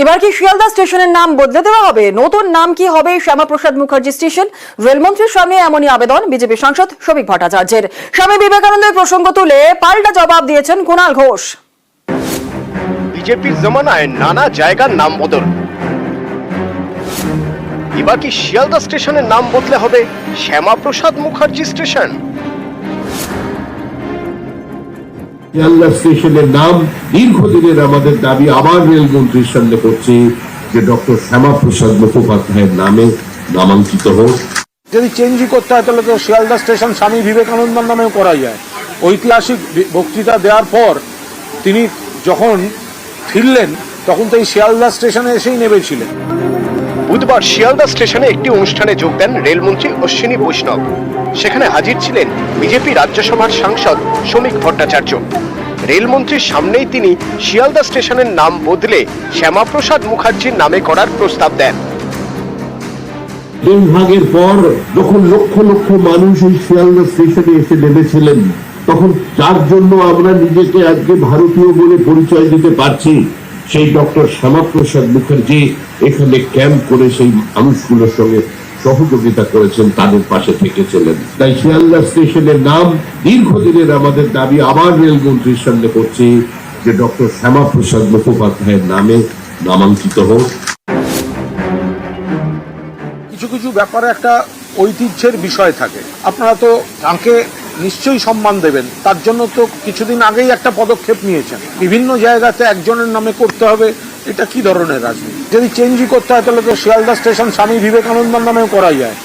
এবার কি শিয়ালদা স্টেশনের নাম বদলে দেওয়া হবে? নতুন নাম কি হবে শ্যামাপ্রসাদ মুখার্জি স্টেশন? রেলমন্ত্রীর সামনে এমনই আবেদন বিজেপি সাংসদ শ্রমিক ভট্টাচার্যের। স্বামী বিবেকানন্দের প্রসঙ্গ তুলে পাল্টা জবাব দিয়েছেন কুণাল ঘোষ। বিজেপির জমানায় নানা জায়গার নাম বদল, এবার কি শিয়ালদা স্টেশনের নাম বদলে হবে শ্যামাপ্রসাদ মুখার্জি স্টেশন? শিয়ালদা স্টেশনের নাম দীর্ঘদিনের আমাদের দাবি আবার রেলমন্ত্রীর সামনে করছি যে ডক্টর শ্যামাপ্রসাদ মুখোপাধ্যায়ের নামে নামাঙ্কিত হোক। যদি চেঞ্জই করতে হয় তাহলে তো শিয়ালদা স্টেশন স্বামী বিবেকানন্দের নামেও করা যায়। ঐতিহাসিক বক্তৃতা দেওয়ার পর তিনি যখন ফিরলেন তখন তো এই শিয়ালদা স্টেশনে এসেই নেমেছিলেন। বুধবার শিয়ালদা স্টেশনে একটি অনুষ্ঠানে যোগ দেন রেলমন্ত্রী অশ্বিনী বৈষ্ণব। সেখানে হাজির ছিলেন বিজেপি রাজ্যসভার সাংসদ শ্রমিক ভট্টাচার্য। রেলমন্ত্রীর সামনেই তিনি শিয়ালদা স্টেশনের নাম বদলে শ্যামাপ্রসাদ মুখার্জির নামে করার প্রস্তাব দেন। ট্রেন ভাগের পর যখন লক্ষ লক্ষ মানুষ এই শিয়ালদা স্টেশনে এসে নেমেছিলেন, তখন যার জন্য আমরা নিজেকে আজকে ভারতীয় বলে পরিচয় দিতে পারছি, সেই ডক্টর শ্যামাপ্রসাদ মুখার্জি এখানে ক্যাম্প করে সেই মানুষগুলোর সঙ্গে সহযোগিতা করেছেন, তাদের পাশে থেকেছিলেন। তাই শিয়ালদা স্টেশনের নাম দীর্ঘদিনের আমাদের দাবি আবার রেলমন্ত্রীর সামনে করছি যে ডক্টর শ্যামাপ্রসাদ মুখোপাধ্যায়ের নামে নামাঙ্কিত হোক। কিছু কিছু ব্যাপারে একটা ঐতিহ্যের বিষয় থাকে। আপনারা তো তাঁকে নিশ্চয়ই সম্মান দেবেন, তার জন্য তো কিছুদিন আগেই একটা পদক্ষেপ নিয়েছেন। বিভিন্ন জায়গাতে একজনের নামে করতে হবে, এটা কি ধরনের রাজনীতি? যদি চেঞ্জই করতে হয় তাহলে তো শিয়ালদা স্টেশন স্বামী বিবেকানন্দের নামেও করা যায়।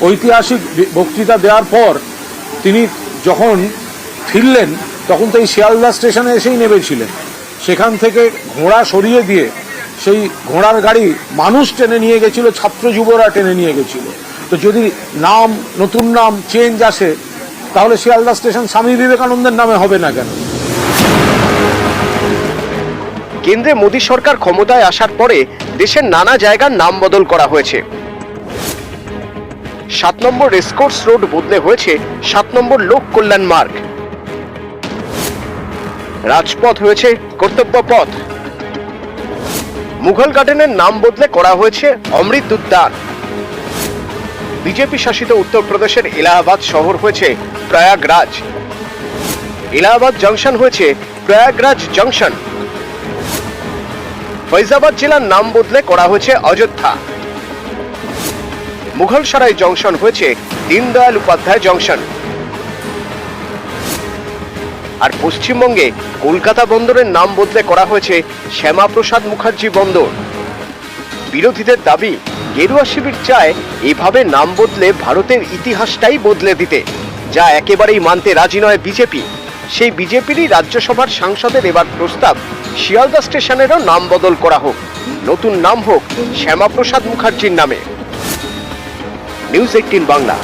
ঐতিহাসিক বক্তৃতা দেওয়ার পর তিনি যখন ফিরলেন তখন তো এই শিয়ালদা স্টেশনে এসেই নেমেছিলেন। সেখান থেকে ঘোড়া সরিয়ে দিয়ে সেই ঘোড়ার গাড়ি মানুষ টেনে নিয়ে গেছিল, ছাত্র যুবরা টেনে নিয়ে গেছিল। তো যদি নাম, নতুন নাম চেঞ্জ আসে তাহলে শিয়ালদা স্টেশন স্বামী বিবেকানন্দের নামে হবে না কেন? কেন্দ্রে মোদী সরকার ক্ষমতায় আসার পরে দেশের নানা জায়গার নাম বদল করা হয়েছে। 7 নম্বর রেসকোর্স রোড বদলে হয়েছে 7 নম্বর লোক কল্যাণ মার্গ। রাজপথ হয়েছে কর্তব্য পথ। মুঘল গার্ডেনের নাম বদলে করা হয়েছে অমৃত উদ্যান। বিজেপি শাসিত উত্তরপ্রদেশের এলাহাবাদ শহর হয়েছে প্রয়াগরাজ। এলাহাবাদ জংশন হয়েছে প্রয়াগরাজ জংশন। ফৈজাবাদ জেলার নাম বদলে করা হয়েছে অযোধ্যা। মুঘলসরাই জংশন হয়েছে দীনদয়াল উপাধ্যায় জংশন। আর পশ্চিমবঙ্গে কলকাতা বন্দরের নাম বদলে করা হয়েছে শ্যামাপ্রসাদ মুখার্জি বন্দর। বিরোধীদের দাবি, গেরুয়া শিবির চায় এভাবে নাম বদলে ভারতের ইতিহাসটাই বদলে দিতে, যা একেবারেই মানতে রাজি নয় বিজেপি। সেই বিজেপিরই রাজ্যসভার সাংসদের এবার প্রস্তাব শিয়ালদা স্টেশনেরও নাম বদল করা হোক, নতুন নাম হোক শ্যামাপ্রসাদ মুখার্জির নামে। নিউজ 18 বাংলা।